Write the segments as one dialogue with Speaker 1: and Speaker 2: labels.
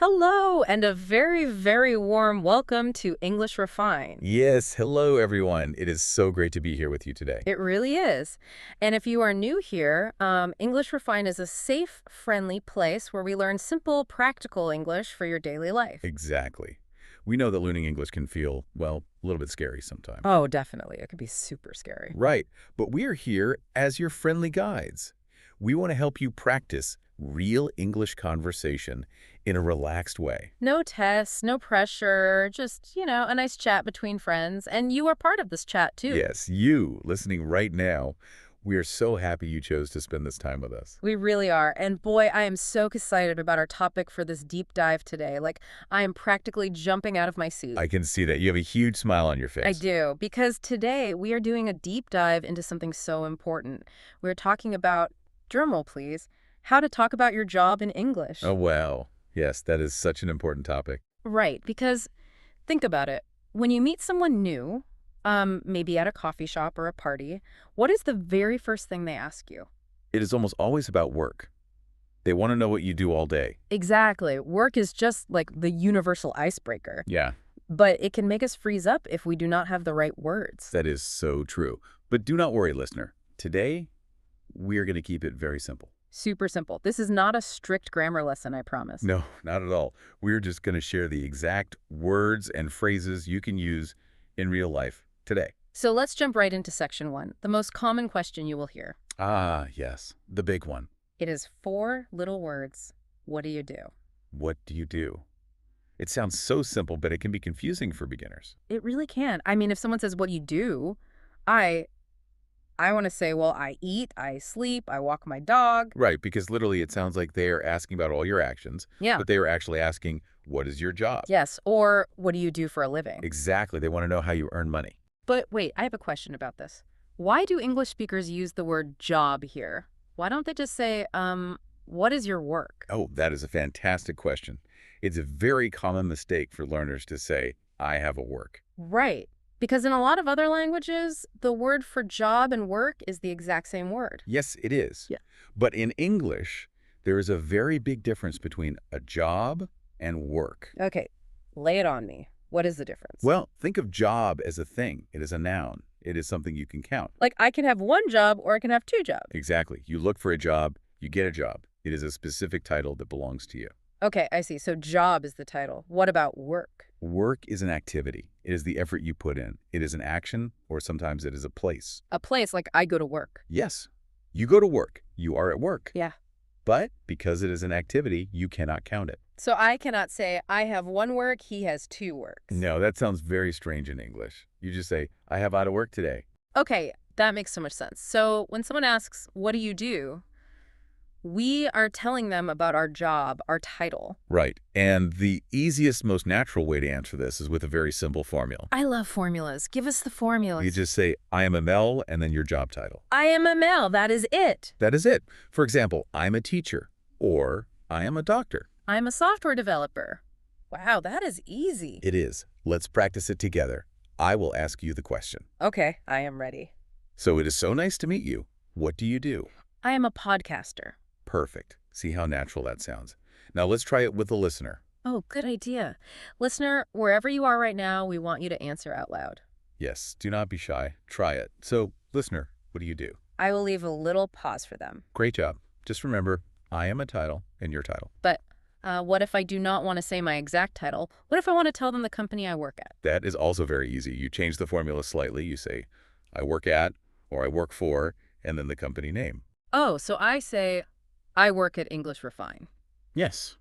Speaker 1: Hello, and a very, very warm welcome to English Refined.
Speaker 2: Yes, hello everyone. It is so great to be here with you today.
Speaker 1: It really is. And if you are new here, English Refined is a safe, friendly place where we learn simple, practical English for your daily life.
Speaker 2: Exactly. We know that learning English can feel, well, a little bit scary sometimes.
Speaker 1: Oh, definitely. It could be super scary.
Speaker 2: Right, but we are here as your friendly guides. We want to help you practice real English conversation in a relaxed way.
Speaker 1: No tests, no pressure, just, a nice chat between friends. And you are part of this chat, too.
Speaker 2: Yes, you listening right now, we are so happy you chose to spend this time with us.
Speaker 1: We really are. And boy, I am so excited about our topic for this deep dive today. Like, I am practically jumping out of my seat.
Speaker 2: I can see that. You have a huge smile on your face.
Speaker 1: I do, because today we are doing a deep dive into something so important. We're talking about, drumroll please, how to talk about your job in English.
Speaker 2: Oh, wow. Yes, that is such an important topic.
Speaker 1: Right, because think about it. When you meet someone new, maybe at a coffee shop or a party, what is the very first thing they ask you?
Speaker 2: It is almost always about work. They want to know what you do all day.
Speaker 1: Exactly. Work is just like the universal icebreaker.
Speaker 2: Yeah,
Speaker 1: But it can make us freeze up if we do not have the right words.
Speaker 2: that is so true. But do not worry, listener. Today, we're going to keep it very simple.
Speaker 1: Super simple. This is not a strict grammar lesson, I promise.
Speaker 2: No, not at all. We're just going to share the exact words and phrases you can use in real life today.
Speaker 1: So let's jump right into section one, the most common question you will hear.
Speaker 2: Ah, yes, the big one.
Speaker 1: It is four little words. What do you do?
Speaker 2: What do you do? It sounds so simple, but it can be confusing for beginners.
Speaker 1: It really can. I mean, if someone says, what do you do? I want to say, well, I eat, I sleep, I walk my dog.
Speaker 2: Right, because literally it sounds like they are asking about all your actions,
Speaker 1: Yeah.
Speaker 2: but they are actually asking, what is your job?
Speaker 1: Yes. Or what do you do for a living?
Speaker 2: Exactly. They want to know how you earn money.
Speaker 1: But wait, I have a question about this. Why do English speakers use the word job here? Why don't they just say, what is your work?
Speaker 2: Oh, that is a fantastic question. It's a very common mistake for learners to say, I have a work.
Speaker 1: Right. Because in a lot of other languages, the word for job and work is the exact same word.
Speaker 2: Yes, it is.
Speaker 1: Yeah.
Speaker 2: But in English, there is a very big difference between a job and work.
Speaker 1: Okay, lay it on me. What is the difference?
Speaker 2: Well, think of job as a thing. It is a noun. It is something you can count.
Speaker 1: Like I can have one job or I can have two jobs.
Speaker 2: Exactly. You look for a job, you get a job. It is a specific title that belongs to you.
Speaker 1: Okay, I see. So job is the title. What about work?
Speaker 2: Work is an activity. It is the effort you put in. It is an action, or sometimes it is a place.
Speaker 1: A place, like I go to work.
Speaker 2: Yes, you go to work. You are at work.
Speaker 1: Yeah.
Speaker 2: But because it is an activity, you cannot count it.
Speaker 1: So I cannot say I have one work, he has two works.
Speaker 2: No, that sounds very strange in English. You just say, I have out of work today.
Speaker 1: Okay, that makes so much sense. So when someone asks, what do you do? We are telling them about our job, our title.
Speaker 2: Right. And the easiest, most natural way to answer this is with a very simple formula.
Speaker 1: I love formulas. Give us the formulas.
Speaker 2: You just say, I am a Mel, and then your job title.
Speaker 1: I am a male. That is it.
Speaker 2: That is it. For example, I'm a teacher, or I am a doctor.
Speaker 1: I'm a software developer. Wow, that is easy.
Speaker 2: It is. Let's practice it together. I will ask you the question.
Speaker 1: Okay, I am ready.
Speaker 2: So it is so nice to meet you. What do you do?
Speaker 1: I am a podcaster.
Speaker 2: Perfect. See how natural that sounds. Now let's try it with the listener.
Speaker 1: Oh, good idea. Listener, wherever you are right now, we want you to answer out loud.
Speaker 2: Yes, do not be shy. Try it. So, listener, what do you do?
Speaker 1: I will leave a little pause for them.
Speaker 2: Great job. Just remember, I am a title and your title.
Speaker 1: But what if I do not want to say my exact title? What if I want to tell them the company I work at?
Speaker 2: That is also very easy. You change the formula slightly. You say, I work at, or I work for, and then the company name.
Speaker 1: Oh, so I say, I work at English Refine.
Speaker 2: Yes.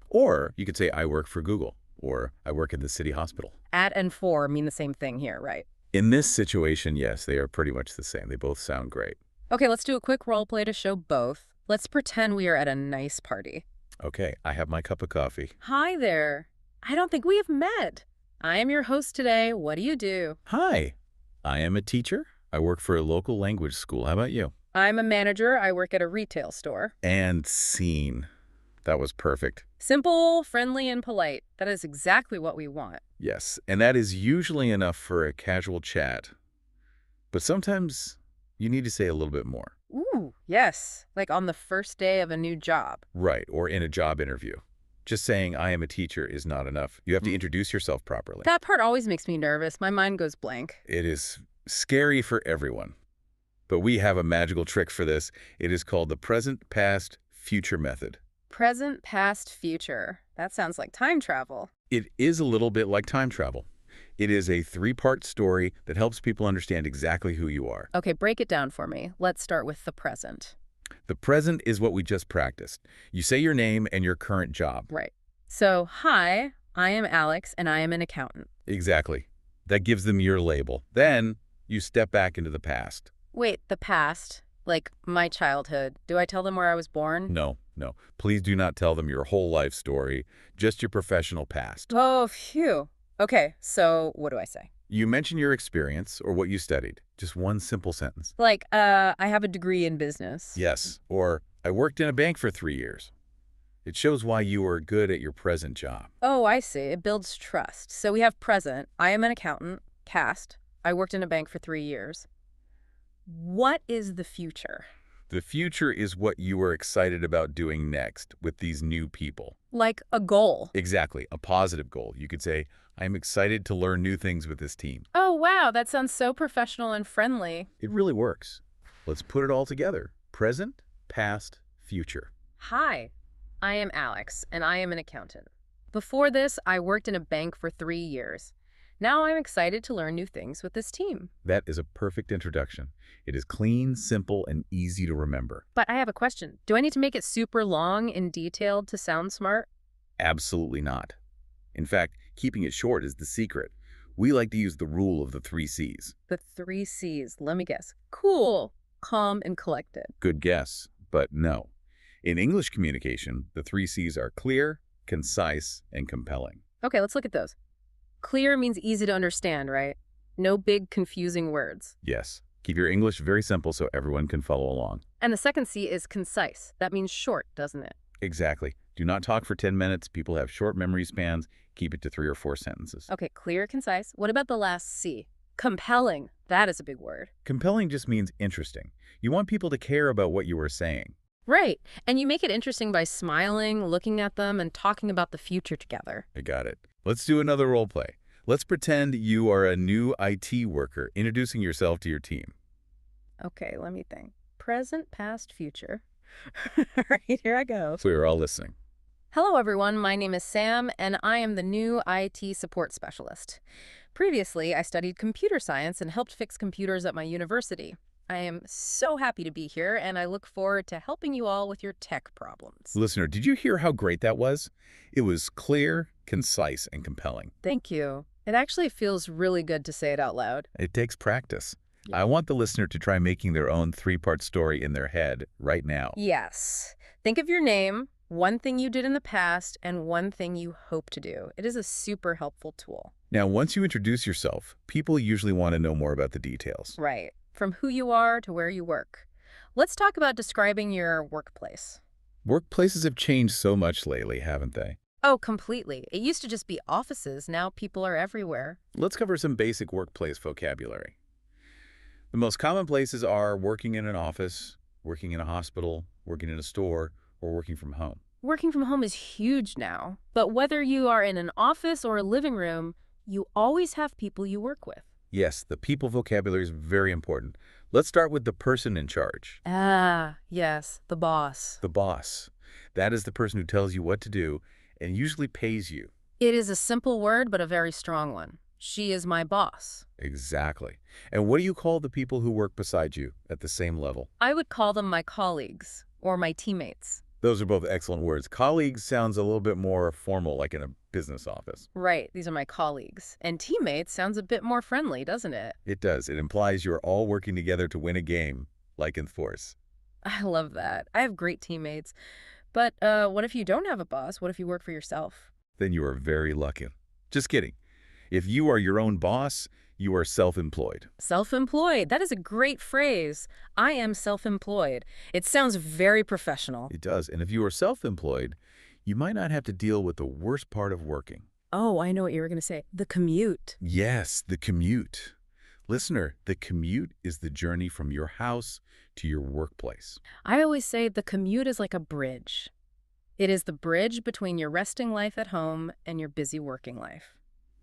Speaker 2: Or you could say, I work for Google, or I work in the city hospital.
Speaker 1: At and for mean the same thing here, right?
Speaker 2: In this situation, yes, they are pretty much the same. They both sound great.
Speaker 1: Okay, let's do a quick role play to show both. Let's pretend we are at a nice party.
Speaker 2: Okay, I have my cup of coffee.
Speaker 1: Hi there. I don't think we have met. I am your host today. What do you do?
Speaker 2: Hi, I am a teacher. I work for a local language school. How about you?
Speaker 1: I'm a manager. I work at a retail store.
Speaker 2: And scene. That was perfect.
Speaker 1: Simple, friendly, and polite. That is exactly what we want.
Speaker 2: Yes, and that is usually enough for a casual chat. But sometimes you need to say a little bit more.
Speaker 1: Ooh, yes. Like on the first day of a new job.
Speaker 2: Right, or in a job interview. Just saying I am a teacher is not enough. You have to introduce yourself properly.
Speaker 1: That part always makes me nervous. My mind goes blank.
Speaker 2: It is scary for everyone. But we have a magical trick for this. It is called the present, past, future method.
Speaker 1: Present, past, future. That sounds like time travel.
Speaker 2: It is a little bit like time travel. It is a three-part story that helps people understand exactly who you are.
Speaker 1: Okay, break it down for me. Let's start with the present.
Speaker 2: The present is what we just practiced. You say your name and your current job.
Speaker 1: Right. So, hi, I am Alex, and I am an accountant.
Speaker 2: Exactly. That gives them your label. Then you step back into the past.
Speaker 1: Wait, the past? Like my childhood. Do I tell them where I was born?
Speaker 2: No, no. Please do not tell them your whole life story, just your professional past.
Speaker 1: Oh, phew. Okay, so what do I say?
Speaker 2: You mention your experience or what you studied. Just one simple sentence.
Speaker 1: Like, I have a degree in business.
Speaker 2: Yes, or I worked in a bank for 3 years. It shows why you are good at your present job.
Speaker 1: Oh, I see. It builds trust. So we have present. I am an accountant. Past. I worked in a bank for 3 years. What is the future?
Speaker 2: The future is what you are excited about doing next with these new people.
Speaker 1: Like a goal.
Speaker 2: Exactly, a positive goal. You could say, I'm excited to learn new things with this team.
Speaker 1: Oh, wow. That sounds so professional and friendly.
Speaker 2: It really works. Let's put it all together. Present, past, future.
Speaker 1: Hi, I am Alex, and I am an accountant. Before this, I worked in a bank for 3 years. Now I'm excited to learn new things with this team.
Speaker 2: That is a perfect introduction. It is clean, simple, and easy to remember.
Speaker 1: But I have a question. Do I need to make it super long and detailed to sound smart?
Speaker 2: Absolutely not. In fact, keeping it short is the secret. We like to use the rule of the 3 C's.
Speaker 1: The 3 C's. Let me guess. Cool, calm, and collected.
Speaker 2: Good guess, but no. In English communication, the 3 C's are clear, concise, and compelling.
Speaker 1: Okay, let's look at those. Clear means easy to understand, right? No big, confusing words.
Speaker 2: Yes. Keep your English very simple so everyone can follow along.
Speaker 1: And the second C is concise. That means short, doesn't it?
Speaker 2: Exactly. Do not talk for 10 minutes. People have short memory spans. Keep it to 3 or 4 sentences.
Speaker 1: Okay, clear, concise. What about the last C? Compelling. That is a big word.
Speaker 2: Compelling just means interesting. You want people to care about what you are saying.
Speaker 1: Right. And you make it interesting by smiling, looking at them, and talking about the future together.
Speaker 2: I got it. Let's do another role play. Let's pretend you are a new IT worker introducing yourself to your team.
Speaker 1: Okay, let me think. Present, past, future. All right, here I go.
Speaker 2: So we're all listening.
Speaker 1: Hello, everyone. My name is Sam, and I am the new IT support specialist. Previously, I studied computer science and helped fix computers at my university. I am so happy to be here, and I look forward to helping you all with your tech problems.
Speaker 2: Listener, did you hear how great that was? It was clear, concise, and compelling.
Speaker 1: Thank you. It actually feels really good to say it out loud.
Speaker 2: It takes practice.
Speaker 1: Yeah.
Speaker 2: I want the listener to try making their own 3-part story in their head right now.
Speaker 1: Yes. Think of your name, one thing you did in the past, and one thing you hope to do. It is a super helpful tool.
Speaker 2: Now, once you introduce yourself, people usually want to know more about the details.
Speaker 1: Right. From who you are to where you work. Let's talk about describing your workplace.
Speaker 2: Workplaces have changed so much lately, haven't they?
Speaker 1: Oh, completely. It used to just be offices. Now people are everywhere.
Speaker 2: Let's cover some basic workplace vocabulary. The most common places are working in an office, working in a hospital, working in a store, or working from home.
Speaker 1: Working from home is huge now. But whether you are in an office or a living room, you always have people you work with.
Speaker 2: Yes, the people vocabulary is very important. Let's start with the person in charge.
Speaker 1: Ah, yes, the boss.
Speaker 2: The boss. That is the person who tells you what to do and usually pays you.
Speaker 1: It is a simple word, but a very strong one. She is my boss.
Speaker 2: Exactly. And what do you call the people who work beside you at the same level?
Speaker 1: I would call them my colleagues or my teammates.
Speaker 2: Those are both excellent words. Colleagues sounds a little bit more formal, like in a business office.
Speaker 1: Right, these are my colleagues. And teammates sounds a bit more friendly, doesn't it?
Speaker 2: It does. It implies you're all working together to win a game, like in sports.
Speaker 1: I love that. I have great teammates. But what if you don't have a boss? What if you work for yourself?
Speaker 2: Then you are very lucky. Just kidding. If you are your own boss, you are self-employed.
Speaker 1: Self-employed. That is a great phrase. I am self-employed. It sounds very professional.
Speaker 2: It does. And if you are self-employed, you might not have to deal with the worst part of working.
Speaker 1: Oh, I know what you were going to say. The commute.
Speaker 2: Yes, the commute. Listener, the commute is the journey from your house to your workplace.
Speaker 1: I always say the commute is like a bridge. It is the bridge between your resting life at home and your busy working life.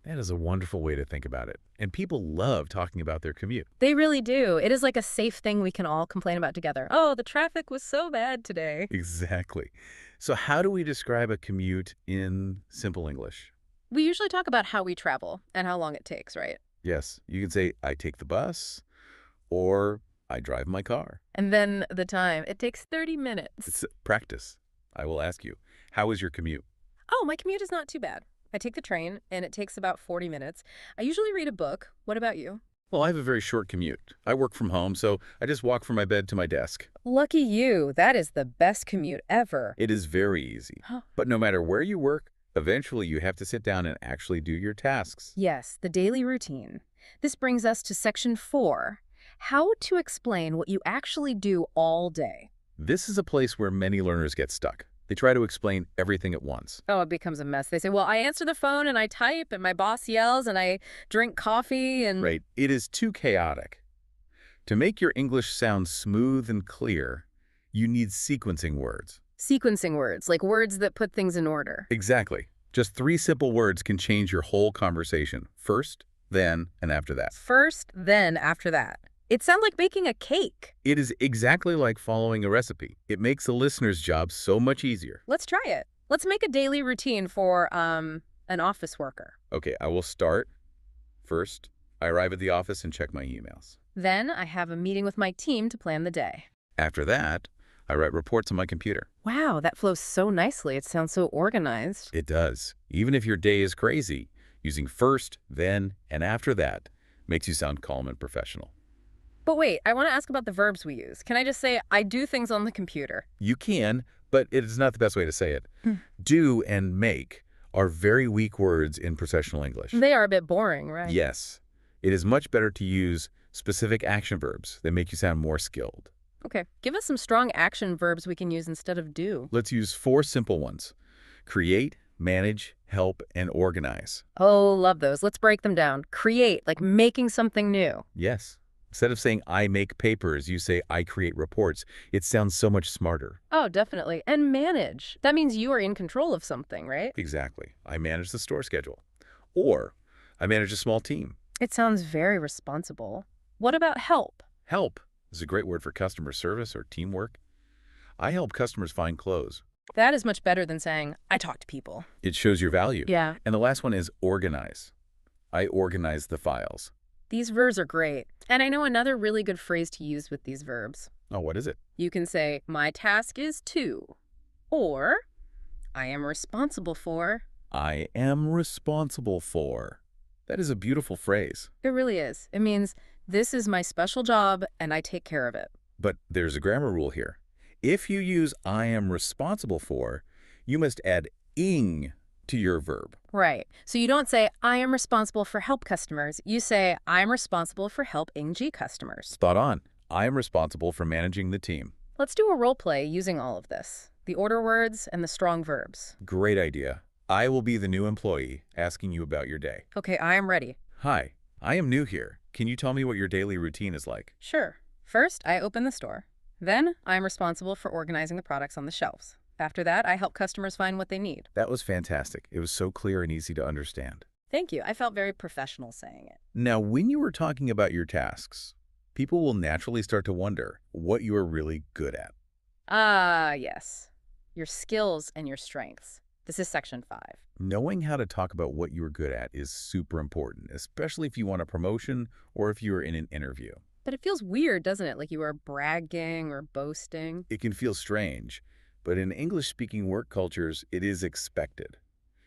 Speaker 2: That is a wonderful way to think about it. And people love talking about their commute.
Speaker 1: They really do. It is like a safe thing we can all complain about together. Oh, the traffic was so bad today.
Speaker 2: Exactly. So how do we describe a commute in simple English?
Speaker 1: We usually talk about how we travel and how long it takes, right?
Speaker 2: Yes, you can say, I take the bus, or I drive my car.
Speaker 1: And then the time, it takes 30 minutes.
Speaker 2: It's practice. I will ask you, how is your commute?
Speaker 1: Oh, my commute is not too bad. I take the train, and it takes about 40 minutes. I usually read a book. What about you?
Speaker 2: Well, I have a very short commute. I work from home, so I just walk from my bed to my desk.
Speaker 1: Lucky you. That is the best commute ever.
Speaker 2: It is very easy.
Speaker 1: Huh.
Speaker 2: But no matter where you work, eventually you have to sit down and actually do your tasks.
Speaker 1: Yes, the daily routine. This brings us to section 4, how to explain what you actually do all day.
Speaker 2: This is a place where many learners get stuck. They try to explain everything at once.
Speaker 1: Oh, it becomes a mess. They say, well, I answer the phone and I type and my boss yells and I drink coffee and...
Speaker 2: Right? It is too chaotic. To make your English sound smooth and clear, you need sequencing words.
Speaker 1: Sequencing words, like words that put things in order.
Speaker 2: Exactly. Just 3 simple words can change your whole conversation. First, then, and after that.
Speaker 1: First, then, after that. It sounds like baking a cake.
Speaker 2: It is exactly like following a recipe. It makes the listener's job so much easier.
Speaker 1: Let's try it. Let's make a daily routine for, an office worker.
Speaker 2: Okay, I will start. First, I arrive at the office and check my emails.
Speaker 1: Then I have a meeting with my team to plan the day.
Speaker 2: After that, I write reports on my computer.
Speaker 1: Wow, that flows so nicely. It sounds so organized.
Speaker 2: It does. Even if your day is crazy, using first, then, and after that makes you sound calm and professional.
Speaker 1: But wait, I want to ask about the verbs we use. Can I just say, I do things on the computer?
Speaker 2: You can, but it is not the best way to say it. Do and make are very weak words in professional English.
Speaker 1: They are a bit boring, right?
Speaker 2: Yes. It is much better to use specific action verbs that make you sound more skilled.
Speaker 1: Okay, give us some strong action verbs we can use instead of do.
Speaker 2: Let's use 4 simple ones. Create, manage, help, and organize.
Speaker 1: Oh, love those. Let's break them down. Create, like making something new.
Speaker 2: Yes. Instead of saying, I make papers, you say, I create reports. It sounds so much smarter.
Speaker 1: Oh, definitely. And manage. That means you are in control of something, right?
Speaker 2: Exactly. I manage the store schedule. Or, I manage a small team.
Speaker 1: It sounds very responsible. What about help?
Speaker 2: Help is a great word for customer service or teamwork. I help customers find clothes.
Speaker 1: That is much better than saying, I talk to people.
Speaker 2: It shows your value.
Speaker 1: Yeah.
Speaker 2: And the last one is organize. I organize the files.
Speaker 1: These verbs are great. And I know another really good phrase to use with these verbs.
Speaker 2: Oh, what is it?
Speaker 1: You can say, my task is to, or I am responsible for.
Speaker 2: I am responsible for. That is a beautiful phrase.
Speaker 1: It really is. It means this is my special job and I take care of it.
Speaker 2: But there's a grammar rule here. If you use I am responsible for, you must add ing to your verb.
Speaker 1: Right. So you don't say, I am responsible for help customers. You say, I am responsible for help ing customers.
Speaker 2: Spot on. I am responsible for managing the team.
Speaker 1: Let's do a role play using all of this. The order words and the strong verbs.
Speaker 2: Great idea. I will be the new employee asking you about your day.
Speaker 1: Okay, I am ready.
Speaker 2: Hi, I am new here. Can you tell me what your daily routine is like?
Speaker 1: Sure. First, I open the store. Then, I am responsible for organizing the products on the shelves. After that, I help customers find what they need.
Speaker 2: That was fantastic. It was so clear and easy to understand.
Speaker 1: Thank you. I felt very professional saying it.
Speaker 2: Now, when you were talking about your tasks, people will naturally start to wonder what you are really good at.
Speaker 1: Ah, yes. Your skills and your strengths. This is section 5.
Speaker 2: Knowing how to talk about what you are good at is super important, especially if you want a promotion or if you are in an interview.
Speaker 1: But it feels weird, doesn't it? Like you are bragging or boasting.
Speaker 2: It can feel strange, but in English-speaking work cultures, it is expected.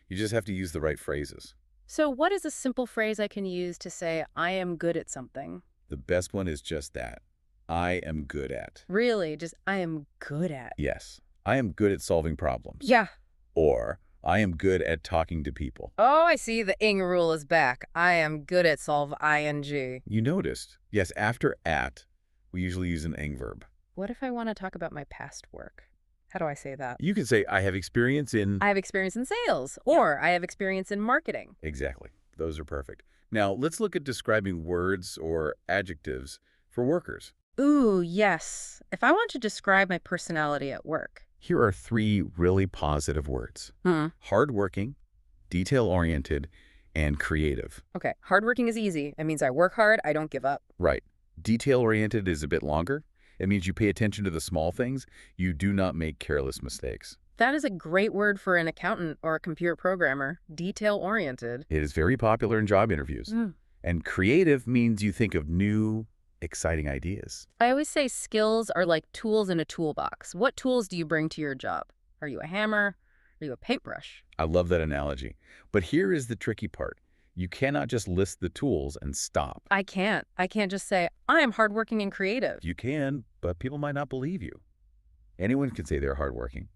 Speaker 2: You just have to use the right phrases.
Speaker 1: So what is a simple phrase I can use to say, I am good at something?
Speaker 2: The best one is just that. I am good at.
Speaker 1: Really? Just, I am good at.
Speaker 2: Yes, I am good at solving problems.
Speaker 1: Yeah.
Speaker 2: Or, I am good at talking to people.
Speaker 1: Oh, I see. The ing rule is back. I am good at solve ing.
Speaker 2: You noticed. Yes, after at, we usually use an ing verb.
Speaker 1: What if I want to talk about my past work? How do I say that?
Speaker 2: You can say, I have experience in...
Speaker 1: I have experience in sales, or I have experience in marketing.
Speaker 2: Exactly. Those are perfect. Now, let's look at describing words or adjectives for workers.
Speaker 1: Ooh, yes. If I want to describe my personality at work,
Speaker 2: Here are three really positive words:
Speaker 1: Hmm.
Speaker 2: hardworking, detail-oriented, and creative.
Speaker 1: Okay, hardworking is easy. It means I work hard, I don't give up.
Speaker 2: Right. Detail-oriented is a bit longer. It means you pay attention to the small things. You do not make careless mistakes.
Speaker 1: That is a great word for an accountant or a computer programmer. Detail-oriented.
Speaker 2: It is very popular in job interviews.
Speaker 1: Mm.
Speaker 2: And creative means you think of new, exciting ideas.
Speaker 1: I always say skills are like tools in a toolbox. What tools do you bring to your job? Are you a hammer? Are you a paintbrush?
Speaker 2: I love that analogy. But here is the tricky part. You cannot just list the tools and stop.
Speaker 1: I can't. I can't just say, I am hardworking and creative.
Speaker 2: You can, but people might not believe you. Anyone can say they're hardworking.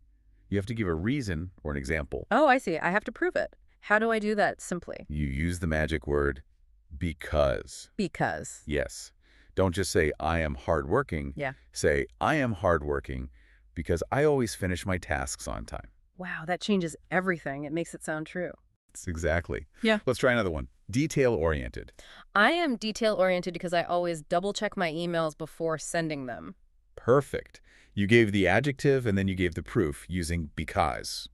Speaker 2: You have to give a reason or an example.
Speaker 1: Oh, I see. I have to prove it. How do I do that simply?
Speaker 2: You use the magic word because.
Speaker 1: Because.
Speaker 2: Yes. Don't just say, I am hardworking.
Speaker 1: Yeah.
Speaker 2: Say, I am hardworking because I always finish my tasks on time.
Speaker 1: Wow, that changes everything. It makes it sound true.
Speaker 2: It's exactly.
Speaker 1: Yeah.
Speaker 2: Let's try another one. Detail-oriented.
Speaker 1: I am detail-oriented because I always double-check my emails before sending them.
Speaker 2: Perfect. You gave the adjective and then you gave the proof using because.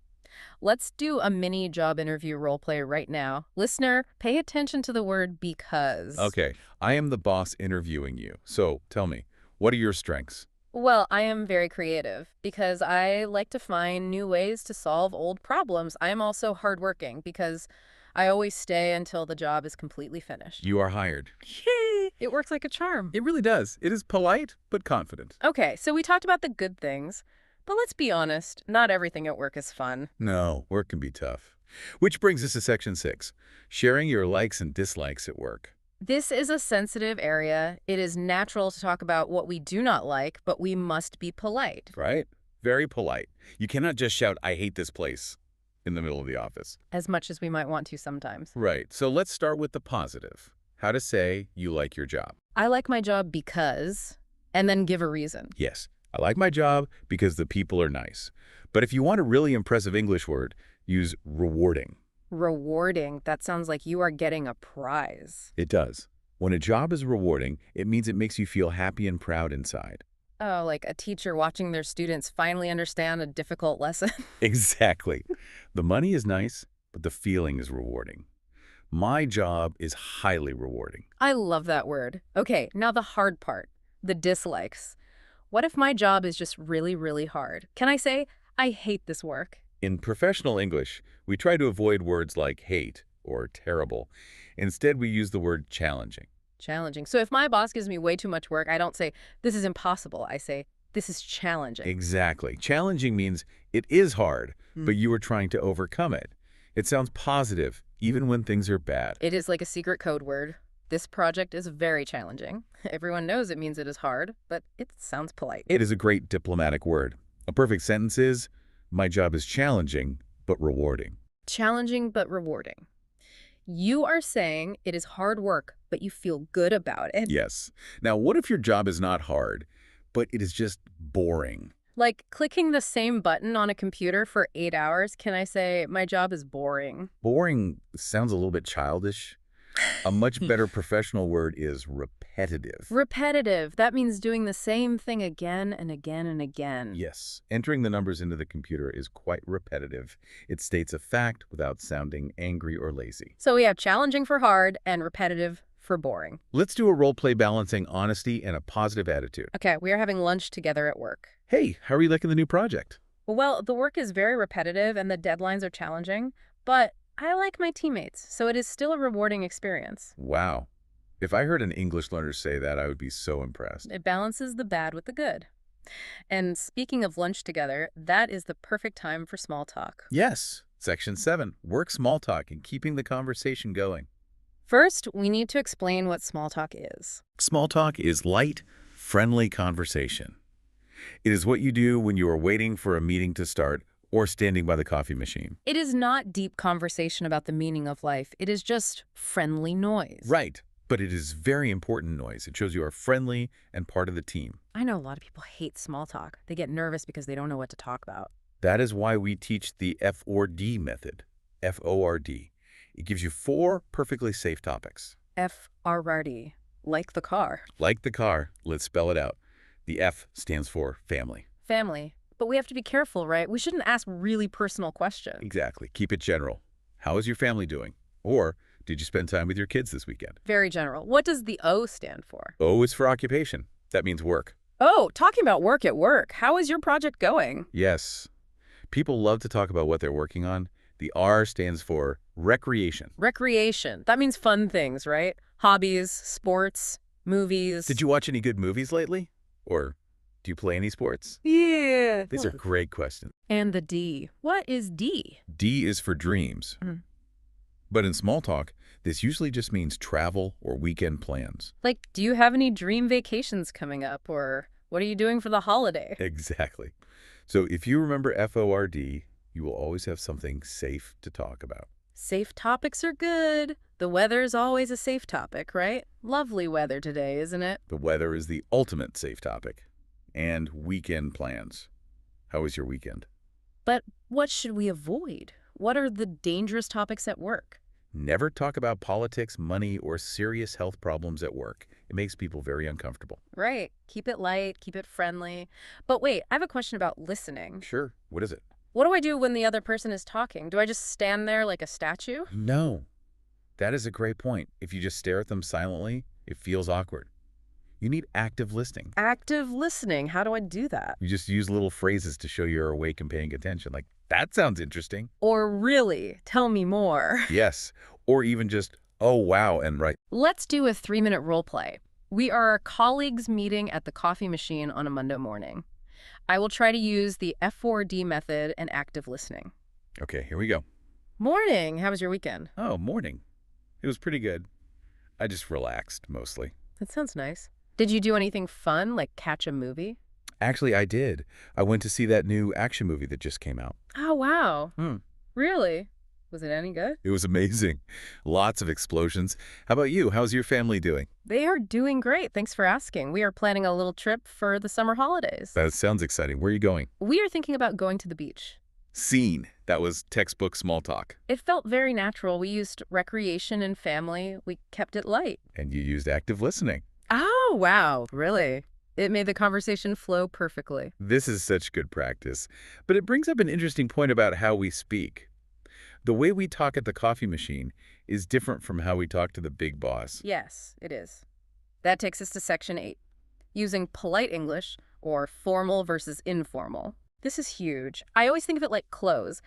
Speaker 1: Let's do a mini job interview role play right now. Listener, pay attention to the word because.
Speaker 2: Okay, I am the boss interviewing you. So tell me, what are your strengths?
Speaker 1: Well, I am very creative because I like to find new ways to solve old problems. I am also hardworking because I always stay until the job is completely finished.
Speaker 2: You are hired.
Speaker 1: Yay! It works like a charm.
Speaker 2: It really does. It is polite, but confident.
Speaker 1: Okay, so we talked about the good things, but let's be honest, not everything at work is fun.
Speaker 2: No, work can be tough. Which brings us to section 6, sharing your likes and dislikes at work.
Speaker 1: This is a sensitive area. It is natural to talk about what we do not like, but we must be polite.
Speaker 2: Right? Very polite. You cannot just shout, I hate this place, in the middle of the office.
Speaker 1: As much as we might want to sometimes.
Speaker 2: Right. So let's start with the positive. How to say you like your job.
Speaker 1: I like my job because, and then give a reason.
Speaker 2: Yes, I like my job because the people are nice. But if you want a really impressive English word, use rewarding.
Speaker 1: Rewarding. That sounds like you are getting a prize.
Speaker 2: It does. When a job is rewarding, it means it makes you feel happy and proud inside.
Speaker 1: Oh, like a teacher watching their students finally understand a difficult lesson.
Speaker 2: Exactly. The money is nice, but the feeling is rewarding. My job is highly rewarding.
Speaker 1: I love that word. Okay, now the hard part, the dislikes. What if my job is just really, really hard? Can I say, I hate this work?
Speaker 2: In professional English, we try to avoid words like hate or terrible. Instead, we use the word challenging.
Speaker 1: Challenging. So if my boss gives me way too much work, I don't say, this is impossible. I say, this is challenging.
Speaker 2: Exactly. Challenging means it is hard, but you are trying to overcome it. It sounds positive, even when things are bad.
Speaker 1: It is like a secret code word. This project is very challenging. Everyone knows it means it is hard, but it sounds polite.
Speaker 2: It is a great diplomatic word. A perfect sentence is, my job is challenging, but rewarding.
Speaker 1: Challenging but rewarding. You are saying it is hard work, but you feel good about it.
Speaker 2: Yes. Now, what if your job is not hard, but it is just boring?
Speaker 1: Like clicking the same button on a computer for 8 hours, can I say, my job is boring?
Speaker 2: Boring sounds a little bit childish. A much better professional word is repetitive.
Speaker 1: Repetitive. That means doing the same thing again and again and again.
Speaker 2: Yes, entering the numbers into the computer is quite repetitive. It states a fact without sounding angry or lazy.
Speaker 1: So we have challenging for hard and repetitive for boring.
Speaker 2: Let's do a role play balancing honesty and a positive attitude.
Speaker 1: Okay, we are having lunch together at work.
Speaker 2: Hey, how are you liking the new project?
Speaker 1: Well, the work is very repetitive and the deadlines are challenging, but I like my teammates, so it is still a rewarding experience.
Speaker 2: Wow. If I heard an English learner say that, I would be so impressed.
Speaker 1: It balances the bad with the good. And speaking of lunch together, that is the perfect time for small talk.
Speaker 2: Yes. Section 7, work small talk and keeping the conversation going.
Speaker 1: First, we need to explain what small talk is.
Speaker 2: Small talk is light, friendly conversation. It is what you do when you are waiting for a meeting to start or standing by the coffee machine.
Speaker 1: It is not deep conversation about the meaning of life. It is just friendly noise.
Speaker 2: Right, but it is very important noise. It shows you are friendly and part of the team.
Speaker 1: I know a lot of people hate small talk. They get nervous because they don't know what to talk about.
Speaker 2: That is why we teach the F-O-R-D method, F-O-R-D. It gives you 4 perfectly safe topics.
Speaker 1: F-R-R-D, like the car.
Speaker 2: Like the car, let's spell it out. The F stands for family.
Speaker 1: Family. But we have to be careful, right? We shouldn't ask really personal questions.
Speaker 2: Exactly. Keep it general. How is your family doing? Or did you spend time with your kids this weekend?
Speaker 1: Very general. What does the O stand for?
Speaker 2: O is for occupation. That means work.
Speaker 1: Oh, talking about work at work. How is your project going?
Speaker 2: Yes. People love to talk about what they're working on. The R stands for recreation.
Speaker 1: Recreation. That means fun things, right? Hobbies, sports, movies.
Speaker 2: Did you watch any good movies lately? Or do you play any sports?
Speaker 1: Yeah.
Speaker 2: These are great questions.
Speaker 1: And the D. What is D?
Speaker 2: D is for dreams.
Speaker 1: Mm.
Speaker 2: But in small talk, this usually just means travel or weekend plans.
Speaker 1: Like, do you have any dream vacations coming up? Or what are you doing for the holiday?
Speaker 2: Exactly. So if you remember FORD, you will always have something safe to talk about.
Speaker 1: Safe topics are good. The weather is always a safe topic, right? Lovely weather today, isn't it?
Speaker 2: The weather is the ultimate safe topic. And weekend plans. How was your weekend?
Speaker 1: But what should we avoid? What are the dangerous topics at work?
Speaker 2: Never talk about politics, money, or serious health problems at work. It makes people very uncomfortable.
Speaker 1: Right. Keep it light, keep it friendly. But wait, I have a question about listening.
Speaker 2: Sure. What is it?
Speaker 1: What do I do when the other person is talking? Do I just stand there like a statue?
Speaker 2: No. That is a great point. If you just stare at them silently, it feels awkward. You need active listening.
Speaker 1: Active listening. How do I do that?
Speaker 2: You just use little phrases to show you're awake and paying attention. Like, that sounds interesting.
Speaker 1: Or really, tell me more.
Speaker 2: Yes. Or even just, oh, wow, and right.
Speaker 1: Let's do a 3-minute role play. We are colleagues meeting at the coffee machine on a Monday morning. I will try to use the F4D method and active listening.
Speaker 2: Okay, here we go.
Speaker 1: Morning. How was your weekend?
Speaker 2: Oh, morning. It was pretty good. I just relaxed, mostly.
Speaker 1: That sounds nice. Did you do anything fun, like catch a movie?
Speaker 2: Actually, I did. I went to see that new action movie that just came out.
Speaker 1: Oh, wow.
Speaker 2: Hmm.
Speaker 1: Really? Was it any good?
Speaker 2: It was amazing. Lots of explosions. How about you? How's your family doing?
Speaker 1: They are doing great. Thanks for asking. We are planning a little trip for the summer holidays.
Speaker 2: That sounds exciting. Where are you going?
Speaker 1: We are thinking about going to the beach.
Speaker 2: Scene. That was textbook small talk.
Speaker 1: It felt very natural. We used recreation and family. We kept it light.
Speaker 2: And you used active listening.
Speaker 1: Oh, wow. Really? It made the conversation flow perfectly.
Speaker 2: This is such good practice. But it brings up an interesting point about how we speak. The way we talk at the coffee machine is different from how we talk to the big boss.
Speaker 1: Yes, it is. That takes us to Section 8. Using polite English, or formal versus informal. This is huge. I always think of it like clothes.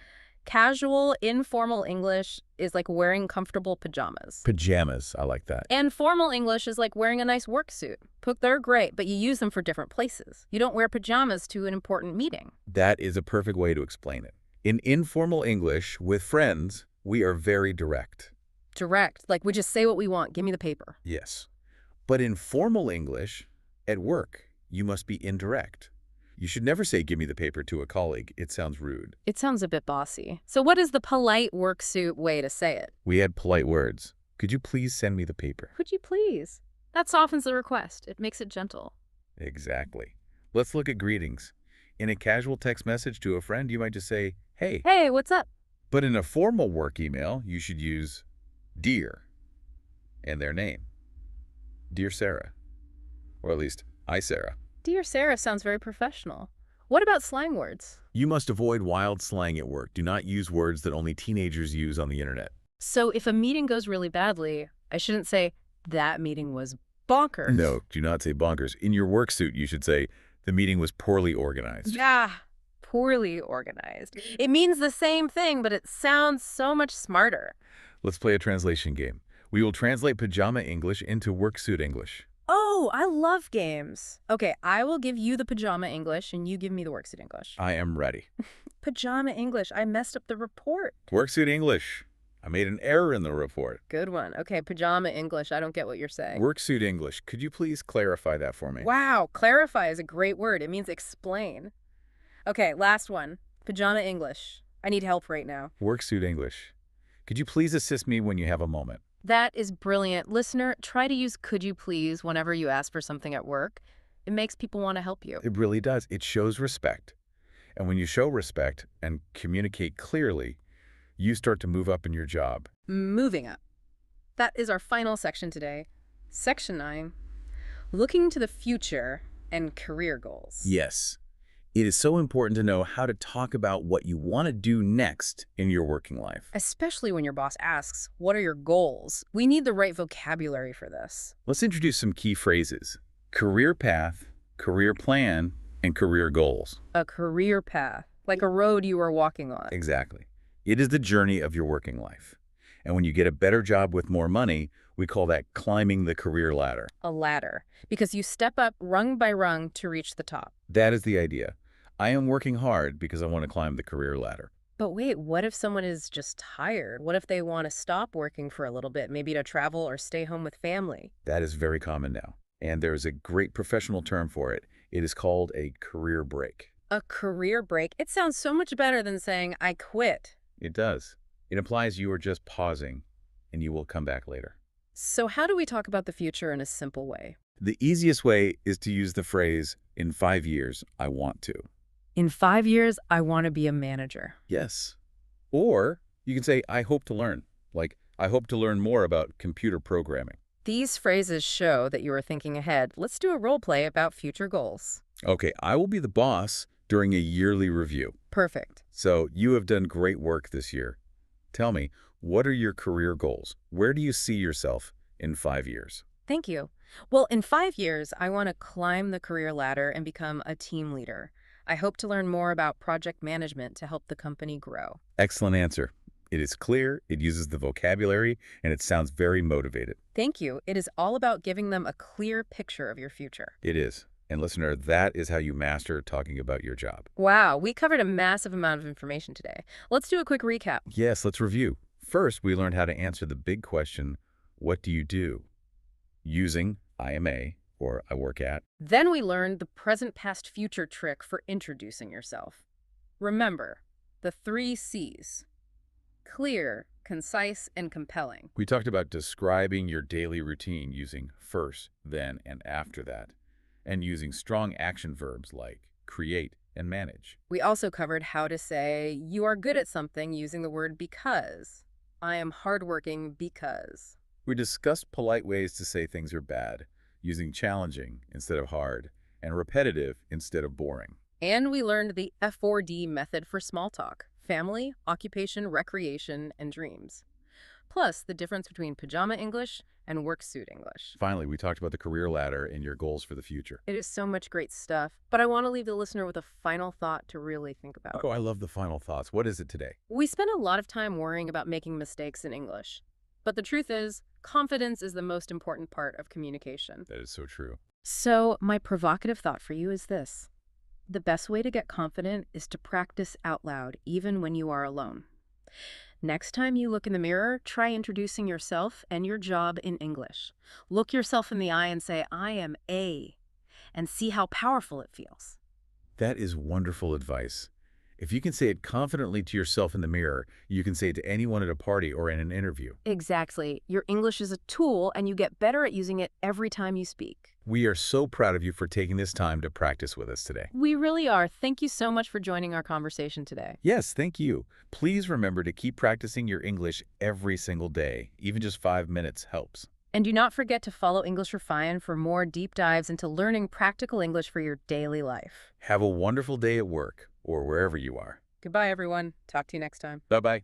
Speaker 1: Casual, informal English is like wearing comfortable pajamas.
Speaker 2: Pajamas. I like that.
Speaker 1: And formal English is like wearing a nice work suit. They're great, but you use them for different places. You don't wear pajamas to an important meeting.
Speaker 2: That is a perfect way to explain it. In informal English, with friends, we are very direct.
Speaker 1: Direct, like we just say what we want. Give me the paper.
Speaker 2: Yes. But in formal English, at work, you must be indirect. You should never say, give me the paper to a colleague. It sounds rude.
Speaker 1: It sounds a bit bossy. So what is the polite work suit way to say it?
Speaker 2: We had polite words. Could you please send me the paper?
Speaker 1: Could you please? That softens the request. It makes it gentle.
Speaker 2: Exactly. Let's look at greetings. In a casual text message to a friend, you might just say, hey.
Speaker 1: Hey, what's up?
Speaker 2: But in a formal work email, you should use dear and their name. Dear Sarah. Or at least, hi Sarah.
Speaker 1: Dear Sarah sounds very professional. What about slang words?
Speaker 2: You must avoid wild slang at work. Do not use words that only teenagers use on the internet.
Speaker 1: So if a meeting goes really badly, I shouldn't say, that meeting was bonkers.
Speaker 2: No, do not say bonkers. In your work suit, you should say, the meeting was poorly organized.
Speaker 1: Yeah, poorly organized. It means the same thing, but it sounds so much smarter.
Speaker 2: Let's play a translation game. We will translate pajama English into work suit English.
Speaker 1: Oh, I love games. Okay, I will give you the pajama English and you give me the worksuit English.
Speaker 2: I am ready.
Speaker 1: Pajama English. I messed up the report.
Speaker 2: Work suit English. I made an error in the report.
Speaker 1: Good one. Okay, pajama English. I don't get what you're saying.
Speaker 2: Work suit English. Could you please clarify that for me?
Speaker 1: Wow, clarify is a great word. It means explain. Okay, last one. Pajama English. I need help right now.
Speaker 2: Work suit English. Could you please assist me when you have a moment?
Speaker 1: That is brilliant. Listener, try to use could you please whenever you ask for something at work. It makes people want to help you.
Speaker 2: It really does. It shows respect. And when you show respect and communicate clearly, you start to move up in your job.
Speaker 1: Moving up. That is our final section today. Section 9, looking to the future and career goals.
Speaker 2: Yes. It is so important to know how to talk about what you want to do next in your working life.
Speaker 1: Especially when your boss asks, what are your goals? We need the right vocabulary for this.
Speaker 2: Let's introduce some key phrases: career path, career plan, and career goals.
Speaker 1: A career path, like a road you are walking on.
Speaker 2: Exactly. It is the journey of your working life. And when you get a better job with more money, we call that climbing the career ladder.
Speaker 1: A ladder, because you step up rung by rung to reach the top.
Speaker 2: That is the idea. I am working hard because I want to climb the career ladder.
Speaker 1: But wait, what if someone is just tired? What if they want to stop working for a little bit, maybe to travel or stay home with family?
Speaker 2: That is very common now. And there is a great professional term for it. It is called a career break.
Speaker 1: A career break? It sounds so much better than saying, I quit.
Speaker 2: It does. It implies you are just pausing and you will come back later.
Speaker 1: So how do we talk about the future in a simple way?
Speaker 2: The easiest way is to use the phrase, in 5 years, I want to.
Speaker 1: In 5 years, I want to be a manager.
Speaker 2: Yes. Or you can say, I hope to learn. Like, I hope to learn more about computer programming.
Speaker 1: These phrases show that you are thinking ahead. Let's do a role play about future goals.
Speaker 2: Okay, I will be the boss during a yearly review.
Speaker 1: Perfect.
Speaker 2: So you have done great work this year. Tell me, what are your career goals? Where do you see yourself in 5 years?
Speaker 1: Thank you. Well, in 5 years, I want to climb the career ladder and become a team leader. I hope to learn more about project management to help the company grow.
Speaker 2: Excellent answer. It is clear, it uses the vocabulary, and it sounds very motivated.
Speaker 1: Thank you. It is all about giving them a clear picture of your future.
Speaker 2: It is. And listener, that is how you master talking about your job.
Speaker 1: Wow, we covered a massive amount of information today. Let's do a quick recap.
Speaker 2: Yes, let's review. First, we learned how to answer the big question, what do you do? Using I am a, or I work at.
Speaker 1: Then we learned the present, past, future trick for introducing yourself. Remember, the 3 C's. Clear, concise, and compelling.
Speaker 2: We talked about describing your daily routine using first, then, and after that, and using strong action verbs like create and manage.
Speaker 1: We also covered how to say you are good at something using the word because. I am hardworking because.
Speaker 2: We discussed polite ways to say things are bad, using challenging instead of hard, and repetitive instead of boring.
Speaker 1: And we learned the F4D method for small talk: family, occupation, recreation, and dreams. Plus, the difference between pajama English and work suit English.
Speaker 2: Finally, we talked about the career ladder and your goals for the future.
Speaker 1: It is so much great stuff, but I want to leave the listener with a final thought to really think about.
Speaker 2: Oh, I love the final thoughts. What is it today?
Speaker 1: We spend a lot of time worrying about making mistakes in English. But the truth is, confidence is the most important part of communication.
Speaker 2: That is so true.
Speaker 1: So, my provocative thought for you is this. The best way to get confident is to practice out loud, even when you are alone. Next time you look in the mirror, try introducing yourself and your job in English. Look yourself in the eye and say, I am a, and see how powerful it feels.
Speaker 2: That is wonderful advice. If you can say it confidently to yourself in the mirror, you can say it to anyone at a party or in an interview.
Speaker 1: Exactly. Your English is a tool, and you get better at using it every time you speak.
Speaker 2: We are so proud of you for taking this time to practice with us today.
Speaker 1: We really are. Thank you so much for joining our conversation today.
Speaker 2: Yes, thank you. Please remember to keep practicing your English every single day. Even just 5 minutes helps.
Speaker 1: And do not forget to follow English Refine for more deep dives into learning practical English for your daily life.
Speaker 2: Have a wonderful day at work or wherever you are.
Speaker 1: Goodbye, everyone. Talk to you next time.
Speaker 2: Bye-bye.